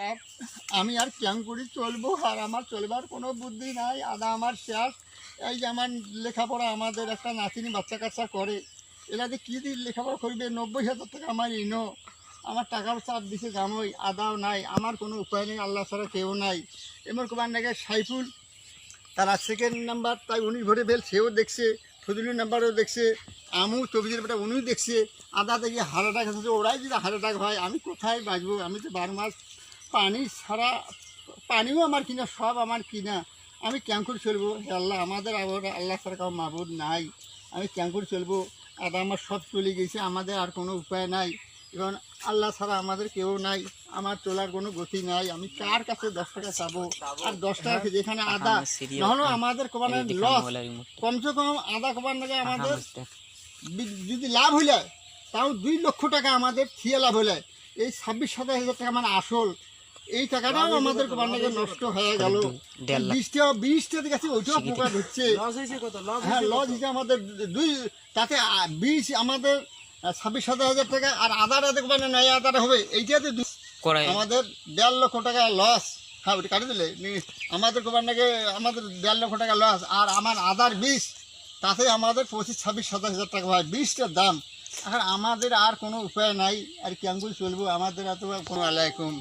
আর আমি আর কেমন করে চলবো, আর আমার চলবার কোনো বুদ্ধি নাই। আদা আমার শেষ। এই যে আমার লেখাপড়া, আমাদের একটা নাতিনি বাচ্চা কাচ্চা করে, এলাতে কী দিয়ে লেখাপড়া করবে? 90,000 টাকা আমার ইনো, আমার টাকার চাপ দিছে জানোই, আদাও নাই, আমার কোনো উপায় নেই, আল্লাহ ছাড়া কেউ নাই। এমন কোরবান নাকি সাইফুল, তারা সেকেন্ড নাম্বার, তাই উনি ভরে বেল, সেও দেখছে, ফজলুর নাম্বারও দেখছে, আমু তবিজের বেটা উনিও দেখছে। আদা দেখি হার্ট অ্যাটাক হচ্ছে, ওরাই যদি হার্ট অ্যাটাক হয় আমি কোথায় বাঁচবো? আমি তো 12 মাস পানি ছাড়া, পানিও আমার কিনা, সব আমার কিনা, আমি কেমন করে চলবো? হে আল্লাহ, আমাদের আবার আল্লাহ ছাড়া কারো মাবুদ নাই, আমি কেমন করে চলবো? আদা আমার সব চলে গেছে, আমাদের আর কোনো উপায় নাই, এবং আল্লাহ ছাড়া আমাদের কেউ নাই, আমার চলার কোনো গতি নাই। আমি কার কাছে 10 টাকা চাবো? আর 10 টাকা যেখানে আদা নাহলে আমাদের কোবানের লস, কমসে কম আদা কোবার নাকি আমাদের যদি লাভ হইলে তাও 2 লক্ষ টাকা আমাদের থিয়ে লাভ হইলে, এই 26-27 হাজার টাকা আমার আসল, এই টাকাটাও আমাদের কোবার নাকি নষ্ট হয়ে গেল। 20টা দিকে আছে, ওইটাও পোকা ধরছে। হ্যাঁ, লস হিসেবে আমাদের 2, তাতে 20 আমাদের 26-27 হাজার টাকা, আর আদার কোবার নয় আদাটা হবে, এইটাতে আমাদের 1.5 লক্ষ টাকা লস। হ্যাঁ, ওটা কাটি দিলে আমাদের কোবার নাকি আমাদের 1.5 লক্ষ টাকা লস, আর আমার আদার 20, তাতে আমাদের 25-26-27 হাজার টাকা হয়, 20টার দাম। এখন আমাদের আর কোনো উপায় নাই, আর কেমন চলবো? আমাদের এত কোনো আলাইকুম।